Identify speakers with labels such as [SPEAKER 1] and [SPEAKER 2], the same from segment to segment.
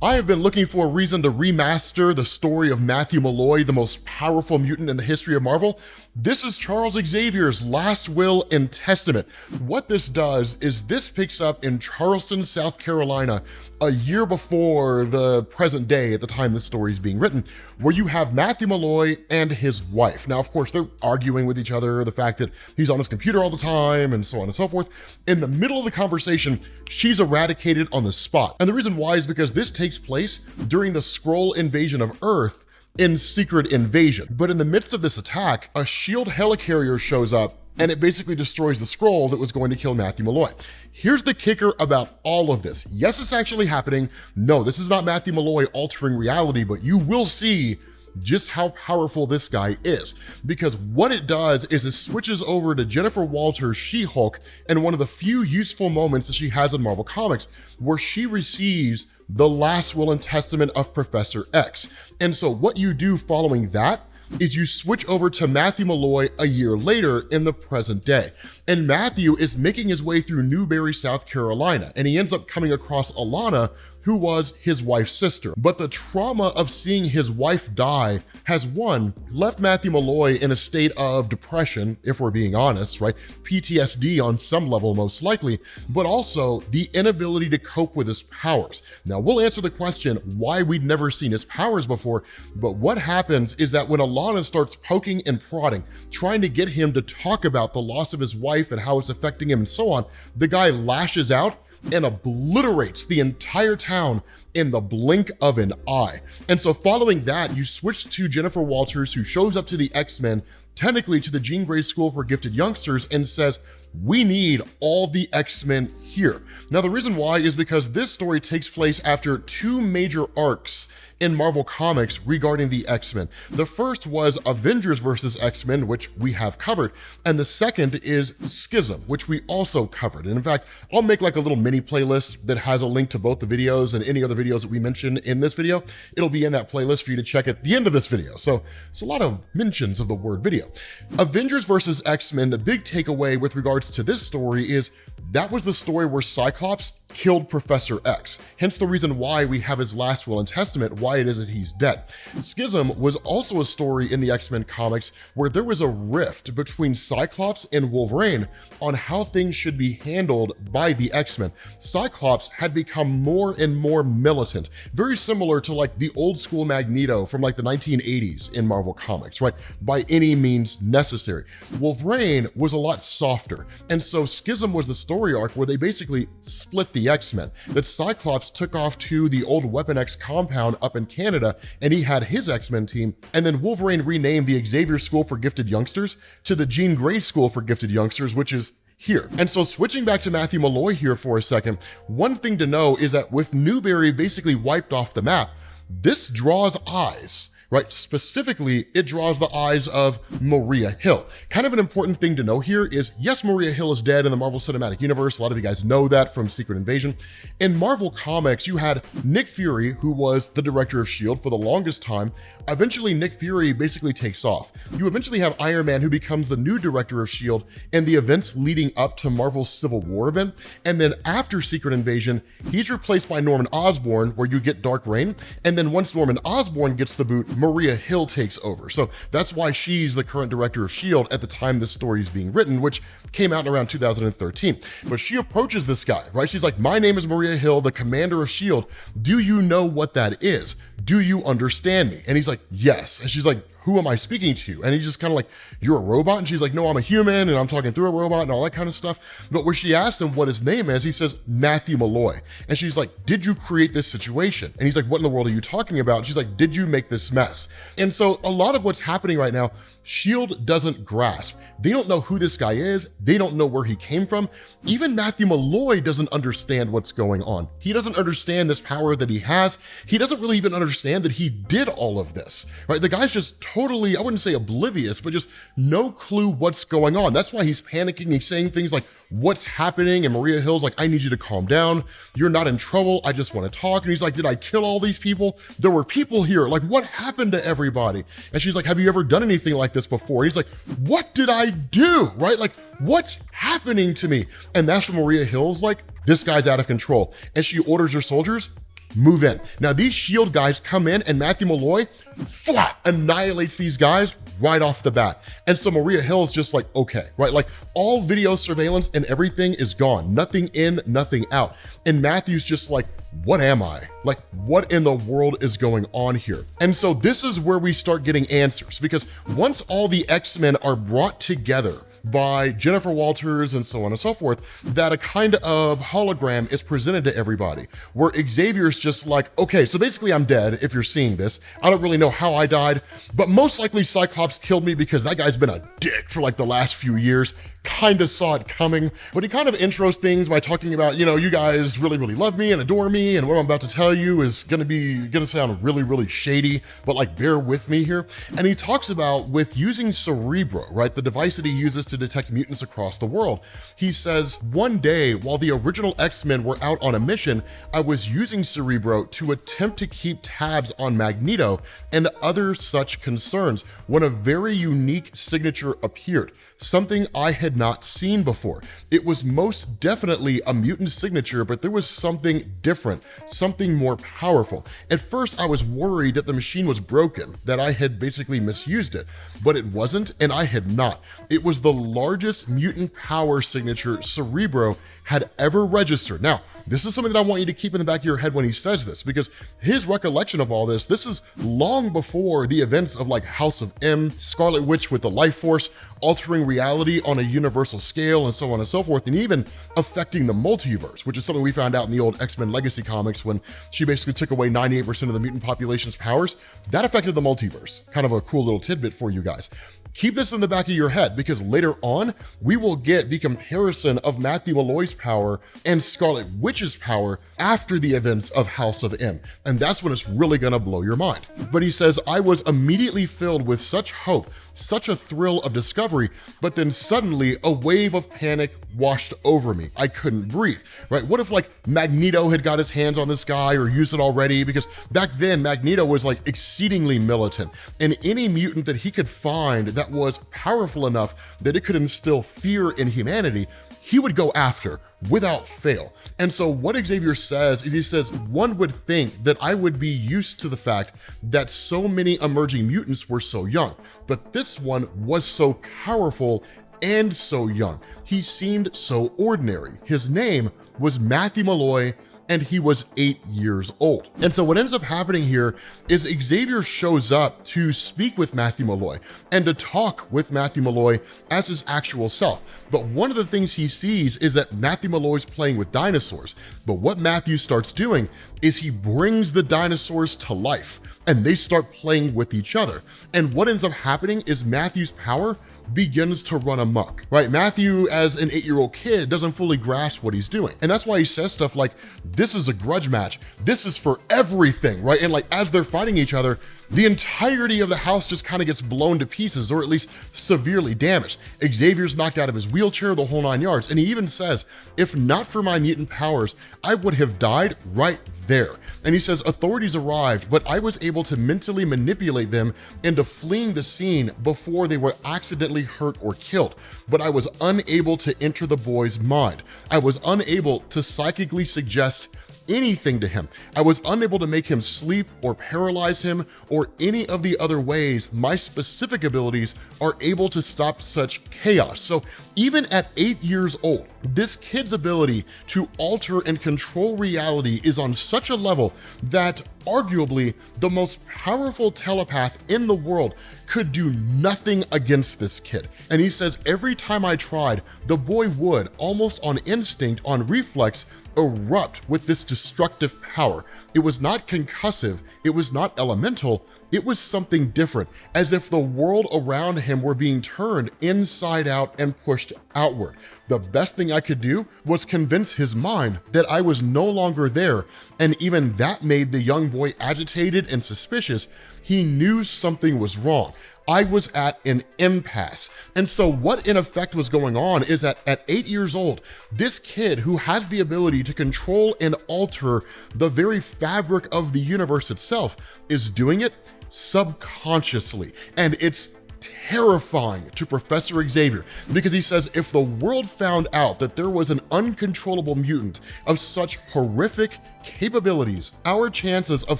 [SPEAKER 1] I have been looking for a reason to remaster the story of Matthew Malloy, the most powerful mutant in the history of Marvel. This is Charles Xavier's Last Will and Testament. What this does is this picks up in Charleston, South Carolina, a year before the present day at the time this story is being written, where you have Matthew Malloy and his wife. Now, of course, they're arguing with each other, the fact that he's on his computer all the time and so on and so forth. In the middle of the conversation, she's eradicated on the spot. And the reason why is because this takes place during the Skrull invasion of Earth in Secret Invasion. But in the midst of this attack, a SHIELD helicarrier shows up and it basically destroys the Skrull that was going to kill Matthew Malloy. Here's the kicker about all of this. Yes, it's actually happening. No, this is not Matthew Malloy altering reality, but you will see just how powerful this guy is. Because what it does is it switches over to Jennifer Walters' She-Hulk and one of the few useful moments that she has in Marvel Comics, where she receives the last will and testament of Professor X. And so what you do following that is you switch over to Matthew Malloy a year later in the present day. And Matthew is making his way through Newberry, South Carolina, and he ends up coming across Alana, who was his wife's sister. But the trauma of seeing his wife die has, one, left Matthew Malloy in a state of depression, if we're being honest, right? PTSD on some level, most likely, but also the inability to cope with his powers. Now, we'll answer the question why we'd never seen his powers before, but what happens is that when Alana starts poking and prodding, trying to get him to talk about the loss of his wife and how it's affecting him and so on, the guy lashes out and obliterates the entire town in the blink of an eye. And so following that, you switch to Jennifer Walters, who shows up to the X-Men, technically to the Jean Grey School for Gifted Youngsters, and says, we need all the X-Men here. Now, the reason why is because this story takes place after two major arcs in Marvel Comics regarding the X-Men. The first was Avengers versus X-Men, which we have covered, and the second is Schism, which we also covered. And in fact, I'll make like a little mini playlist that has a link to both the videos and any other videos that we mentioned in this video. It'll be in that playlist for you to check at the end of this video. So it's a lot of mentions of the word video. Avengers versus X-Men, the big takeaway with regards to this story is that was the story where Cyclops killed Professor X, hence the reason why we have his last will and testament, why it is that he's dead. Schism was also a story in the X-Men comics where there was a rift between Cyclops and Wolverine on how things should be handled by the X-Men. Cyclops had become more and more militant, very similar to like the old school Magneto from like the 1980s in Marvel Comics, right? By any means necessary. Wolverine was a lot softer, and so Schism was the story arc where they basically split the X-Men, that Cyclops took off to the old Weapon X compound up in Canada, and he had his X-Men team, and then Wolverine renamed the Xavier School for Gifted Youngsters to the Jean Grey School for Gifted Youngsters, which is here. And so switching back to Matthew Malloy here for a second, one thing to know is that with Newberry basically wiped off the map, this draws eyes, right? Specifically, it draws the eyes of Maria Hill. Kind of an important thing to know here is, yes, Maria Hill is dead in the Marvel Cinematic Universe. A lot of you guys know that from Secret Invasion. In Marvel Comics, you had Nick Fury, who was the director of S.H.I.E.L.D. for the longest time. Eventually, Nick Fury basically takes off. You eventually have Iron Man, who becomes the new director of S.H.I.E.L.D. and the events leading up to Marvel's Civil War event. And then after Secret Invasion, he's replaced by Norman Osborn, where you get Dark Reign. And then once Norman Osborn gets the boot, Maria Hill takes over. So that's why she's the current director of S.H.I.E.L.D. at the time this story is being written, which came out in around 2013. But she approaches this guy, right? She's like, my name is Maria Hill, the commander of S.H.I.E.L.D. Do you know what that is? Do you understand me? And he's like, yes. And she's like, who am I speaking to? And he's just kind of like, you're a robot? And she's like, no, I'm a human and I'm talking through a robot and all that kind of stuff. But where she asks him what his name is, he says, Matthew Malloy. And she's like, did you create this situation? And he's like, what in the world are you talking about? And she's like, did you make this mess? And so a lot of what's happening right now, S.H.I.E.L.D. doesn't grasp. They don't know who this guy is. They don't know where he came from. Even Matthew Malloy doesn't understand what's going on. He doesn't understand this power that he has. He doesn't really even understand that he did all of this, right? The guy's just totally, I wouldn't say oblivious, but just no clue what's going on. That's why he's panicking. He's saying things like, what's happening? And Maria Hill's like, I need you to calm down. You're not in trouble. I just want to talk. And he's like, did I kill all these people? There were people here. Like, what happened to everybody? And she's like, have you ever done anything like this before? And he's like, what did I do? Right? Like, what's happening to me? And that's when Maria Hill's like, this guy's out of control. And she orders her soldiers, move in. Now these SHIELD guys come in and Matthew Malloy flat annihilates these guys right off the bat. And so Maria Hill's just like, okay, right? Like all video surveillance and everything is gone. Nothing in, nothing out. And Matthew's just like, what am I? Like, what in the world is going on here? And so this is where we start getting answers, because once all the X-Men are brought together by Jennifer Walters and so on and so forth, that a kind of hologram is presented to everybody where Xavier's just like, okay, so basically I'm dead if you're seeing this. I don't really know how I died, but most likely Cyclops killed me because that guy's been a dick for like the last few years. Kind of saw it coming, but he kind of intros things by talking about, you know, you guys really, really love me and adore me, and what I'm about to tell you is gonna sound really, really shady, but like bear with me here. And he talks about with using Cerebro, right, the device that he uses to detect mutants across the world. He says, one day while the original X-Men were out on a mission, I was using Cerebro to attempt to keep tabs on Magneto and other such concerns when a very unique signature appeared. Something I had not seen before. It was most definitely a mutant signature, but there was something different, something more powerful. At first, I was worried that the machine was broken, that I had basically misused it, but it wasn't, and I had not. It was the largest mutant power signature Cerebro had ever registered. Now, this is something that I want you to keep in the back of your head when he says this, because his recollection of all this is long before the events of like House of M, Scarlet Witch with the Life Force, altering reality on a universal scale and so on and so forth, and even affecting the multiverse, which is something we found out in the old X-Men Legacy comics when she basically took away 98% of the mutant population's powers. That affected the multiverse. Kind of a cool little tidbit for you guys. Keep this in the back of your head, because later on, we will get the comparison of Matthew Malloy's power and Scarlet Witch's power after the events of House of M. And that's when it's really gonna blow your mind. But he says, I was immediately filled with such hope, such a thrill of discovery, but then suddenly a wave of panic washed over me. I couldn't breathe, right? What if like Magneto had got his hands on this guy or used it already? Because back then Magneto was like exceedingly militant, and any mutant that he could find that was powerful enough that it could instill fear in humanity, he would go after without fail. And so what Xavier says is, he says, one would think that I would be used to the fact that so many emerging mutants were so young, but this one was so powerful and so young. He seemed so ordinary. His name was Matthew Malloy, and he was 8 years old. And so what ends up happening here is Xavier shows up to speak with Matthew Malloy and to talk with Matthew Malloy as his actual self. But one of the things he sees is that Matthew Malloy's playing with dinosaurs. But what Matthew starts doing is he brings the dinosaurs to life, and they start playing with each other. And what ends up happening is Matthew's power begins to run amok, right? Matthew, as an 8-year-old kid, doesn't fully grasp what he's doing. And that's why he says stuff like, this is a grudge match. This is for everything, right? And like, as they're fighting each other, the entirety of the house just kind of gets blown to pieces, or at least severely damaged. Xavier's knocked out of his wheelchair, the whole 9 yards. And he even says, if not for my mutant powers, I would have died right there. And he says, authorities arrived, but I was able to mentally manipulate them into fleeing the scene before they were accidentally hurt or killed. But I was unable to enter the boy's mind. I was unable to psychically suggest anything to him. I was unable to make him sleep or paralyze him or any of the other ways my specific abilities are able to stop such chaos. So even at 8 years old, this kid's ability to alter and control reality is on such a level that arguably the most powerful telepath in the world could do nothing against this kid. And he says, every time I tried, the boy would, almost on instinct, on reflex, erupt with this destructive power. It was not concussive, it was not elemental, it was something different, as if the world around him were being turned inside out and pushed outward. The best thing I could do was convince his mind that I was no longer there, and even that made the young boy agitated and suspicious. He knew something was wrong. I was at an impasse. And so what in effect was going on is that at 8 years old, this kid who has the ability to control and alter the very fabric of the universe itself is doing it subconsciously. And it's terrifying to Professor Xavier, because he says if the world found out that there was an uncontrollable mutant of such horrific capabilities, our chances of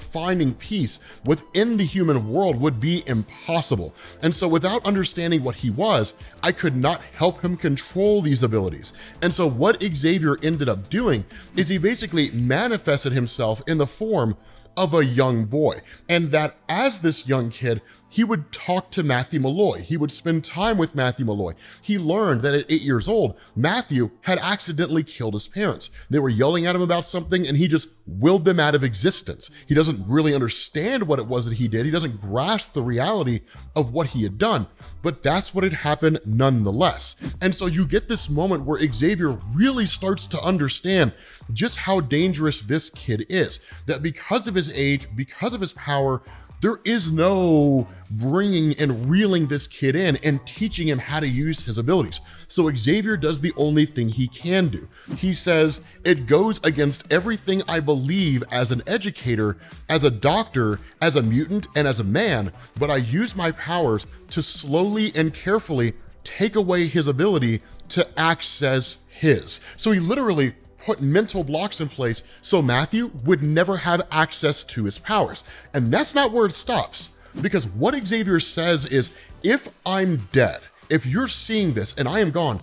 [SPEAKER 1] finding peace within the human world would be impossible. And so without understanding what he was, I could not help him control these abilities. And so what Xavier ended up doing is he basically manifested himself in the form of a young boy, and that as this young kid, he would talk to Matthew Malloy. He would spend time with Matthew Malloy. He learned that at 8 years old, Matthew had accidentally killed his parents. They were yelling at him about something and he just willed them out of existence. He doesn't really understand what it was that he did. He doesn't grasp the reality of what he had done, but that's what had happened nonetheless. And so you get this moment where Xavier really starts to understand just how dangerous this kid is, that because of his age, because of his power, there is no bringing and reeling this kid in and teaching him how to use his abilities. So Xavier does the only thing he can do. He says, it goes against everything I believe as an educator, as a doctor, as a mutant, and as a man, but I use my powers to slowly and carefully take away his ability to access his. So he literally put mental blocks in place so Matthew would never have access to his powers. And that's not where it stops, because what Xavier says is, if I'm dead, if you're seeing this and I am gone,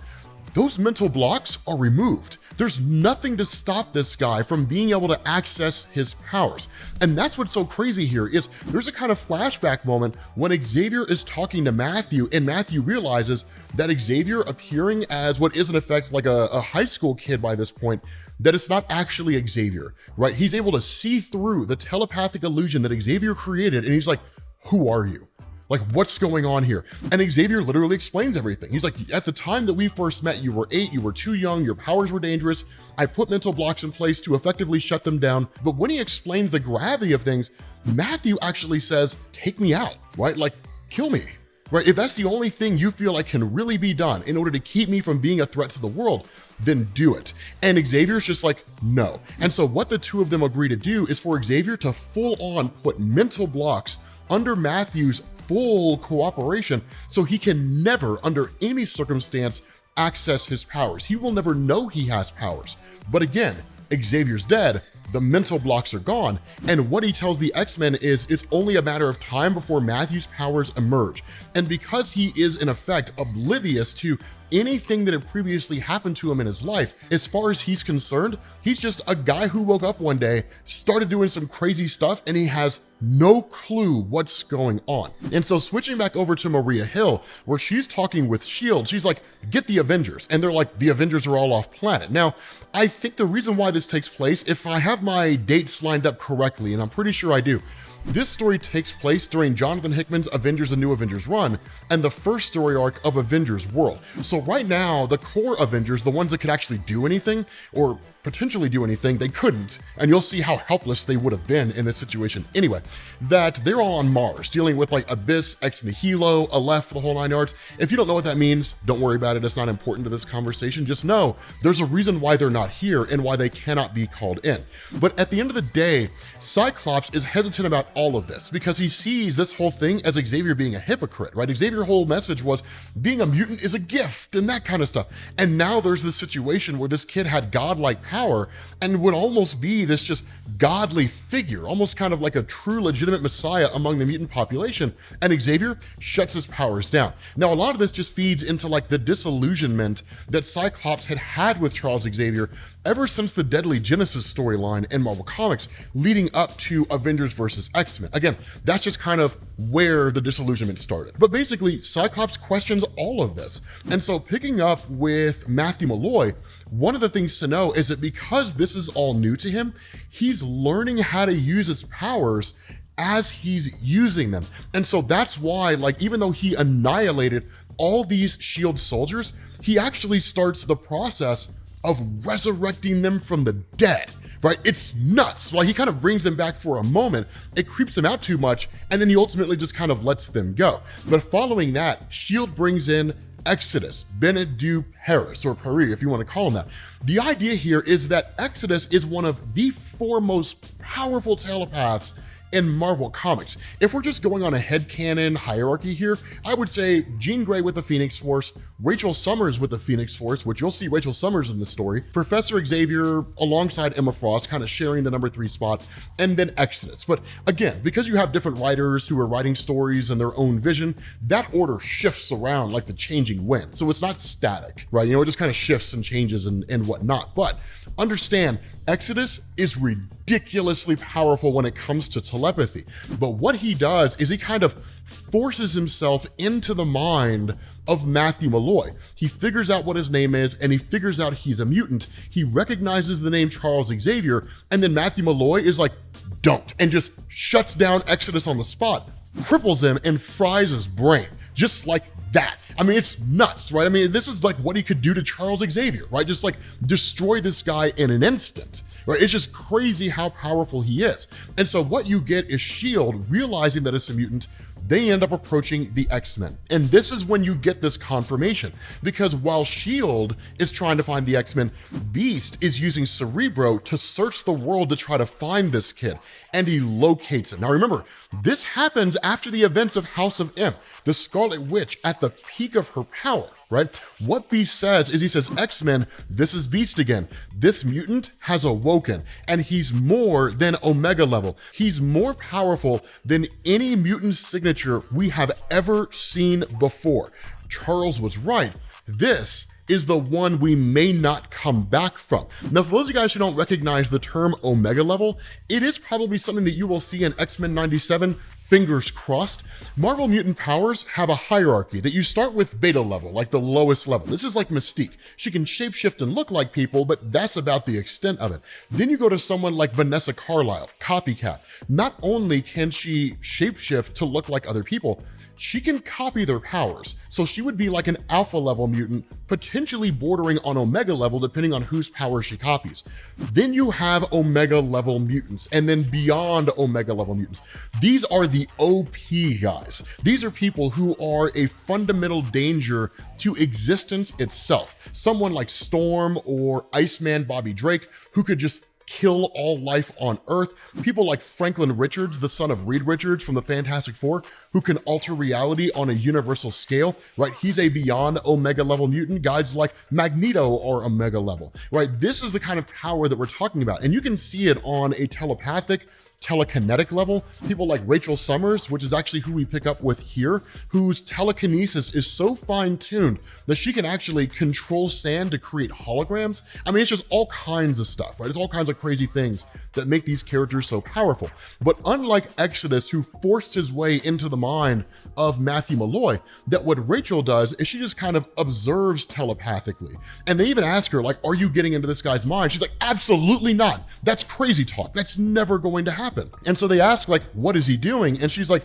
[SPEAKER 1] those mental blocks are removed. There's nothing to stop this guy from being able to access his powers. And that's what's so crazy here is there's a kind of flashback moment when Xavier is talking to Matthew and Matthew realizes that Xavier appearing as what is in effect like a high school kid by this point, that it's not actually Xavier, right? He's able to see through the telepathic illusion that Xavier created. And he's like, who are you? Like, what's going on here? And Xavier literally explains everything. He's like, at the time that we first met, you were 8, you were too young, your powers were dangerous. I put mental blocks in place to effectively shut them down. But when he explains the gravity of things, Matthew actually says, take me out, right? Like, kill me, right? If that's the only thing you feel like can really be done in order to keep me from being a threat to the world, then do it. And Xavier's just like, no. And so what the two of them agree to do is for Xavier to full on put mental blocks under Matthew's full cooperation, so he can never, under any circumstance, access his powers. He will never know he has powers. But again, Xavier's dead, the mental blocks are gone, and what he tells the X-Men is it's only a matter of time before Matthew's powers emerge. And because he is in effect oblivious to anything that had previously happened to him in his life, as far as he's concerned, he's just a guy who woke up one day, started doing some crazy stuff, and he has no clue what's going on. And so switching back over to Maria Hill, where she's talking with S.H.I.E.L.D., she's like, get the Avengers. And they're like, the Avengers are all off planet. Now, I think the reason why this takes place, if I have my dates lined up correctly, and I'm pretty sure I do, this story takes place during Jonathan Hickman's Avengers: The New Avengers run and the first story arc of Avengers World. So right now, the core Avengers, the ones that could actually do anything or potentially do anything, they couldn't. And you'll see how helpless they would have been in this situation. Anyway, that they're all on Mars dealing with like Abyss, Ex Nihilo, Aleph, the whole 9 yards. If you don't know what that means, don't worry about it. It's not important to this conversation. Just know there's a reason why they're not here and why they cannot be called in. But at the end of the day, Cyclops is hesitant about all of this because he sees this whole thing as Xavier being a hypocrite, right? Xavier's whole message was being a mutant is a gift and that kind of stuff. And now there's this situation where this kid had godlike power and would almost be this just godly figure, almost kind of like a true legitimate messiah among the mutant population. And Xavier shuts his powers down. Now, a lot of this just feeds into like the disillusionment that Cyclops had with Charles Xavier ever since the Deadly Genesis storyline in Marvel Comics leading up to Avengers vs. X-Men. Again, that's just kind of where the disillusionment started. But basically, Cyclops questions all of this. And so picking up with Matthew Malloy, one of the things to know is that because this is all new to him, he's learning how to use his powers as he's using them. And so that's why, like, even though he annihilated all these S.H.I.E.L.D. soldiers, he actually starts the process of resurrecting them from the dead, right? It's nuts. Like, he kind of brings them back for a moment. It creeps him out too much, and then he ultimately just kind of lets them go. But following that, S.H.I.E.L.D. brings in Exodus, Benedict Paris, or Paris, if you want to call him that. The idea here is that Exodus is one of the foremost powerful telepaths in Marvel Comics. If we're just going on a headcanon hierarchy here, I would say Jean Grey with the Phoenix Force, Rachel Summers with the Phoenix Force, which you'll see Rachel Summers in the story, Professor Xavier alongside Emma Frost, kind of sharing the number 3 spot, and then Exodus. But again, because you have different writers who are writing stories in their own vision, that order shifts around like the changing wind. So it's not static, right? You know, it just kind of shifts and changes and whatnot. But understand, Exodus is ridiculously powerful when it comes to telepathy. But what he does is he kind of forces himself into the mind of Matthew Malloy. He figures out what his name is, and he figures out he's a mutant. He recognizes the name Charles Xavier, and then Matthew Malloy is like, don't, and just shuts down Exodus on the spot, cripples him, and fries his brain, just like that. I mean, it's nuts, right? I mean, this is like what he could do to Charles Xavier, right? Just like destroy this guy in an instant, right? It's just crazy how powerful he is. And so what you get is S.H.I.E.L.D. realizing that it's a mutant. They end up approaching the X-Men. And this is when you get this confirmation, because while S.H.I.E.L.D. is trying to find the X-Men, Beast is using Cerebro to search the world to try to find this kid, and he locates him. Now remember, this happens after the events of House of M, the Scarlet Witch at the peak of her power, right? What Beast says is he says, X-Men, this is Beast again. This mutant has awoken, and he's more than Omega level. He's more powerful than any mutant signature we have ever seen before. Charles was right. This is the one we may not come back from. Now, for those of you guys who don't recognize the term Omega level, it is probably something that you will see in X-Men 97, fingers crossed. Marvel mutant powers have a hierarchy that you start with beta level, like the lowest level. This is like Mystique. She can shapeshift and look like people, but that's about the extent of it. Then you go to someone like Vanessa Carlyle, Copycat. Not only can she shapeshift to look like other people, she can copy their powers. So she would be like an alpha level mutant, potentially bordering on Omega level, depending on whose power she copies. Then you have Omega level mutants, and then beyond Omega level mutants. These are the OP guys. These are people who are a fundamental danger to existence itself. Someone like Storm or Iceman Bobby Drake, who could just kill all life on Earth. People like Franklin Richards, the son of Reed Richards from the Fantastic Four, who can alter reality on a universal scale, right? He's a beyond Omega level mutant. Guys like Magneto are Omega level, right? This is the kind of power that we're talking about. And you can see it on a telepathic, telekinetic level. People like Rachel Summers, which is actually who we pick up with here, whose telekinesis is so fine-tuned that she can actually control sand to create holograms. I mean, it's just all kinds of stuff, right? It's all kinds of crazy things that make these characters so powerful. But unlike Exodus, who forced his way into the mind of Matthew Malloy, that what Rachel does is she just kind of observes telepathically. And they even ask her, like, are you getting into this guy's mind? She's like, absolutely not. That's crazy talk. That's never going to happen. And so they ask, like, what is he doing? And she's like,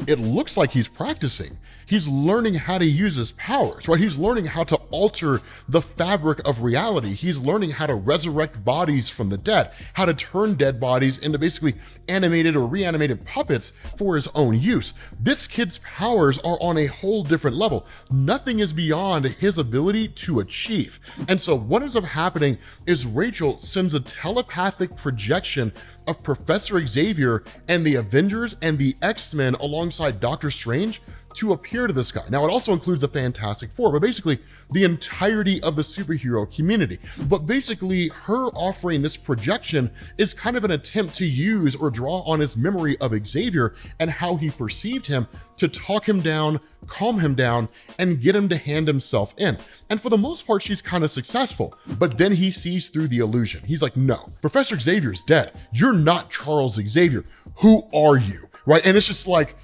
[SPEAKER 1] it looks like he's practicing. He's learning how to use his powers, right? He's learning how to alter the fabric of reality. He's learning how to resurrect bodies from the dead, how to turn dead bodies into basically animated or reanimated puppets for his own use. This kid's powers are on a whole different level. Nothing is beyond his ability to achieve. And so what ends up happening is Rachel sends a telepathic projection of Professor Xavier and the Avengers and the X-Men alongside Doctor Strange to appear to this guy. Now, it also includes the Fantastic Four, but basically the entirety of the superhero community. But basically, her offering this projection is kind of an attempt to use or draw on his memory of Xavier and how he perceived him to talk him down, calm him down, and get him to hand himself in. And for the most part, she's kind of successful. But then he sees through the illusion. He's like, no, Professor Xavier's dead. You're not Charles Xavier. Who are you? Right? And it's just like,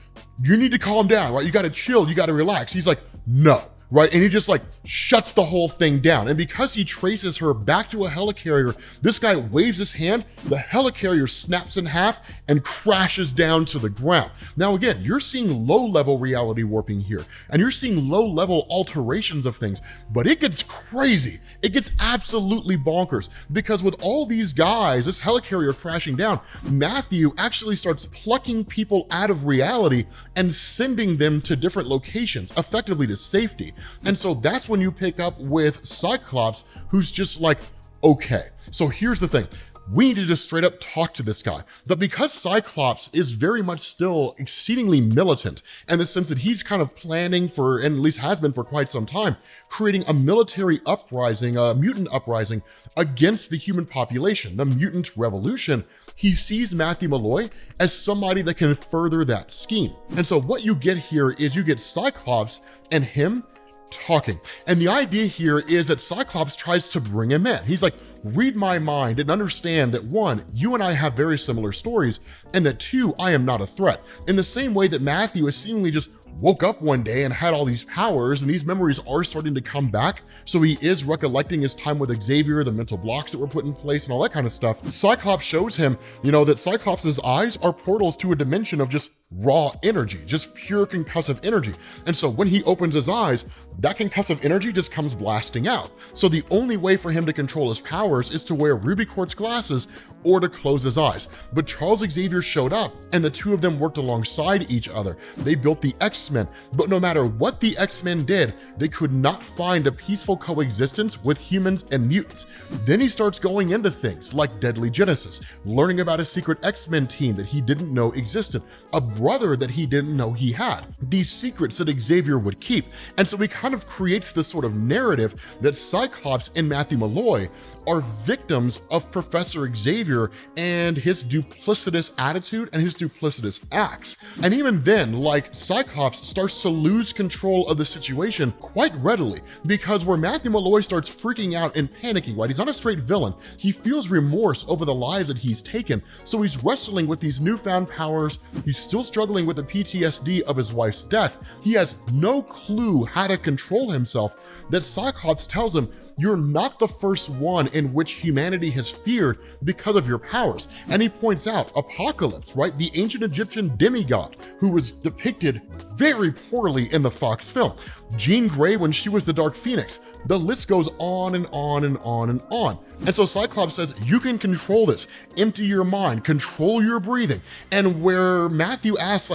[SPEAKER 1] you need to calm down, right? You got to chill. You got to relax. He's like, no. Right? And he just like shuts the whole thing down. And because he traces her back to a helicarrier, this guy waves his hand, the helicarrier snaps in half and crashes down to the ground. Now, again, you're seeing low-level reality warping here, and you're seeing low-level alterations of things, but it gets crazy. It gets absolutely bonkers, because with all these guys, this helicarrier crashing down, Matthew actually starts plucking people out of reality and sending them to different locations, effectively to safety. And so that's when you pick up with Cyclops, who's just like, okay, so here's the thing. we need to just straight up talk to this guy. But because Cyclops is very much still exceedingly militant in the sense that he's kind of planning for, and at least has been for quite some time, creating a military uprising, a mutant uprising against the human population, the mutant revolution, he sees Matthew Malloy as somebody that can further that scheme. And so what you get here is you get Cyclops and him talking. And the idea here is that Cyclops tries to bring him in. He's like, read my mind and understand that one, you and I have very similar stories, and that two, I am not a threat. In the same way that Matthew has seemingly just woke up one day and had all these powers, and these memories are starting to come back. So he is recollecting his time with Xavier, the mental blocks that were put in place and all that kind of stuff. Cyclops shows him, that Cyclops's eyes are portals to a dimension of just raw energy, just pure concussive energy. And so when he opens his eyes, that concussive energy just comes blasting out. So the only way for him to control his powers is to wear ruby quartz glasses or to close his eyes. But Charles Xavier showed up, and the two of them worked alongside each other. They built the X-Men, but no matter what the X-Men did, they could not find a peaceful coexistence with humans and mutants. Then he starts going into things like Deadly Genesis, learning about a secret X-Men team that he didn't know existed, a brother that he didn't know he had, these secrets that Xavier would keep. And so he kind of creates this sort of narrative that Cyclops and Matthew Malloy are victims of Professor Xavier and his duplicitous attitude and his duplicitous acts. And even then, Cyclops starts to lose control of the situation quite readily, because where Matthew Malloy starts freaking out and panicking, right? He's not a straight villain. He feels remorse over the lives that he's taken. So he's wrestling with these newfound powers. He's still struggling with the PTSD of his wife's death. He has no clue how to control himself. That Cyclops tells him, you're not the first one in which humanity has feared because of your powers. And he points out Apocalypse, right? The ancient Egyptian demigod who was depicted very poorly in the Fox film. Jean Grey when she was the Dark Phoenix. The list goes on and on and on and on. And so Cyclops says, you can control this. Empty your mind, control your breathing. And where Matthew asks,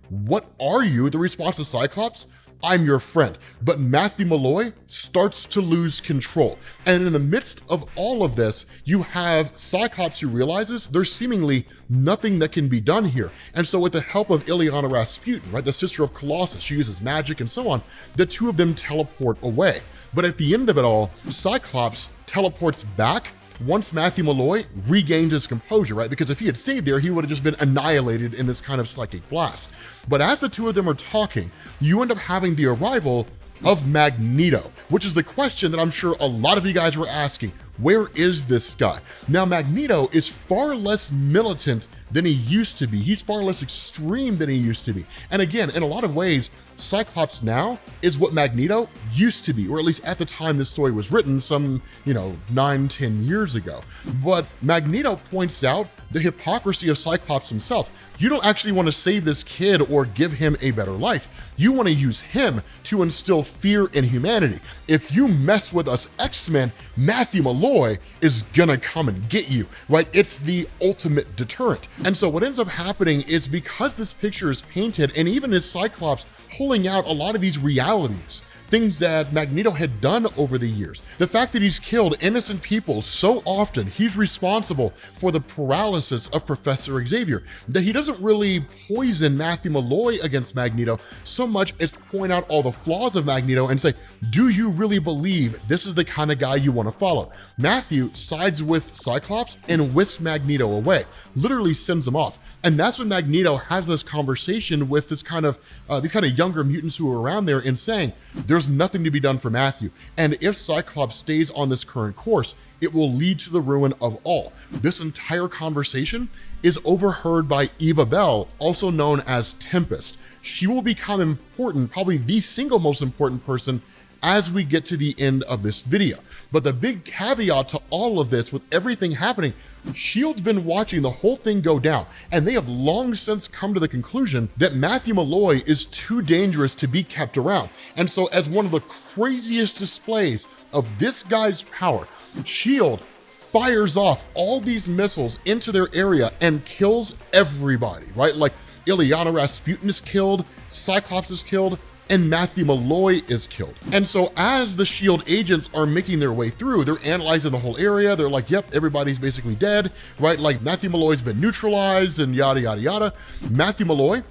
[SPEAKER 1] what are you? The response to Cyclops, I'm your friend. But Matthew Malloy starts to lose control. And in the midst of all of this, you have Cyclops who realizes there's seemingly nothing that can be done here. And so with the help of Illyana Rasputin, right, the sister of Colossus, she uses magic and so on, the two of them teleport away. But at the end of it all, Cyclops teleports back once Matthew Malloy regained his composure, right? Because if he had stayed there, he would have just been annihilated in this kind of psychic blast. But as the two of them are talking, you end up having the arrival of Magneto, which is the question that I'm sure a lot of you guys were asking. Where is this guy? Now, Magneto is far less militant than he used to be. He's far less extreme than he used to be. And again, in a lot of ways, Cyclops now is what Magneto used to be, or at least at the time this story was written, some, 9-10 years ago. But Magneto points out the hypocrisy of Cyclops himself. You don't actually want to save this kid or give him a better life. You want to use him to instill fear in humanity. If you mess with us X-Men, Matthew Malloy is gonna come and get you, right? It's the ultimate deterrent. And so what ends up happening is, because this picture is painted, and even as Cyclops pulling out a lot of these realities, things that Magneto had done over the years. The fact that he's killed innocent people so often, he's responsible for the paralysis of Professor Xavier, that he doesn't really poison Matthew Malloy against Magneto so much as point out all the flaws of Magneto and say, do you really believe this is the kind of guy you want to follow? Matthew sides with Cyclops and whisks Magneto away, literally sends him off. And that's when Magneto has this conversation with these kind of younger mutants who are around there and saying, there's nothing to be done for Matthew. And if Cyclops stays on this current course, it will lead to the ruin of all. This entire conversation is overheard by Eva Bell, also known as Tempest. She will become important, probably the single most important person, as we get to the end of this video. But the big caveat to all of this, with everything happening, S.H.I.E.L.D's been watching the whole thing go down, and they have long since come to the conclusion that Matthew Malloy is too dangerous to be kept around. And so, as one of the craziest displays of this guy's power, S.H.I.E.L.D. fires off all these missiles into their area and kills everybody, right? Like, Illyana Rasputin is killed, Cyclops is killed, and Matthew Malloy is killed. And so as the SHIELD agents are making their way through, they're analyzing the whole area. They're like, yep, everybody's basically dead, right? Like Matthew Malloy's been neutralized and yada, yada, yada. Matthew Malloy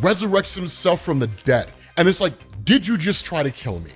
[SPEAKER 1] resurrects himself from the dead. And it's like, did you just try to kill me?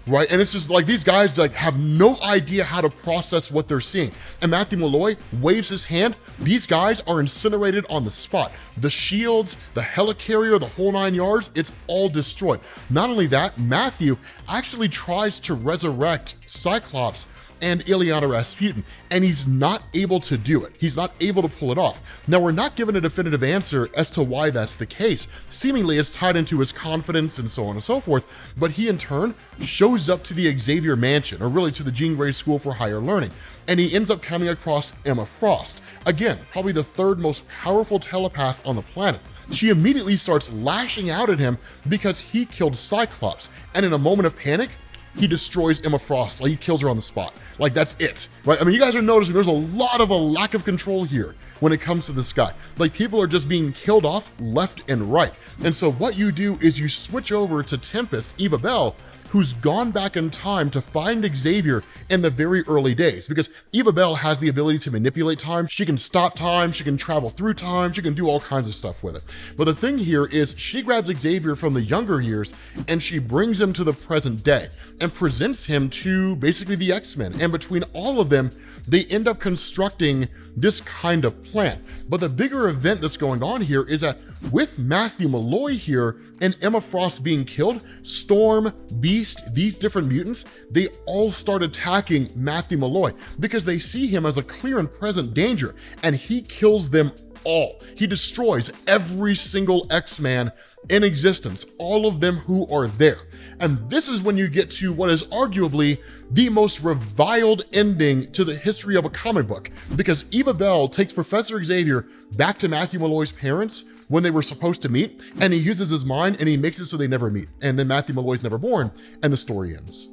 [SPEAKER 1] Right? And it's just like these guys like have no idea how to process what they're seeing. And Matthew Malloy waves his hand. These guys are incinerated on the spot. The shields, the helicarrier, the whole 9 yards, it's all destroyed. Not only that, Matthew actually tries to resurrect Cyclops and Ileana Rasputin, and he's not able to do it. He's not able to pull it off. Now, we're not given a definitive answer as to why that's the case. Seemingly, it's tied into his confidence and so on and so forth, but he in turn shows up to the Xavier mansion, or really to the Jean Grey School for Higher Learning, and he ends up coming across Emma Frost. Again, probably the third most powerful telepath on the planet. She immediately starts lashing out at him because he killed Cyclops, and in a moment of panic, he destroys Emma Frost, like he kills her on the spot. Like that's it, right? I mean, you guys are noticing there's a lot of a lack of control here when it comes to this guy. Like people are just being killed off left and right. And so what you do is you switch over to Tempest, Eva Bell, who's gone back in time to find Xavier in the very early days, because Eva Bell has the ability to manipulate time. She can stop time, she can travel through time, she can do all kinds of stuff with it. But the thing here is she grabs Xavier from the younger years and she brings him to the present day and presents him to basically the X-Men. And between all of them, they end up constructing this kind of plan. But the bigger event that's going on here is that with Matthew Malloy here and Emma Frost being killed, Storm, Beast, these different mutants, they all start attacking Matthew Malloy because they see him as a clear and present danger, and he kills them all. He destroys every single X-Man in existence, all of them who are there. And this is when you get to what is arguably the most reviled ending to the history of a comic book, because Eva Bell takes Professor Xavier back to Matthew Malloy's parents when they were supposed to meet, and he uses his mind and he makes it so they never meet. And then Matthew Malloy's never born, and the story ends.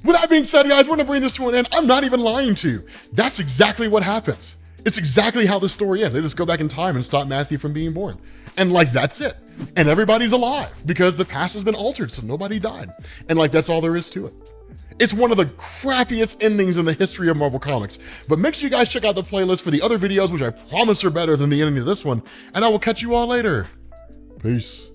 [SPEAKER 1] With that being said, guys, we're gonna bring this to an end. I'm not even lying to you. That's exactly what happens. It's exactly how the story ends. They just go back in time and stop Matthew from being born. And like, that's it. And everybody's alive because the past has been altered, so nobody died. And like, that's all there is to it. It's one of the crappiest endings in the history of Marvel Comics. But make sure you guys check out the playlist for the other videos, which I promise are better than the ending of this one. And I will catch you all later. Peace.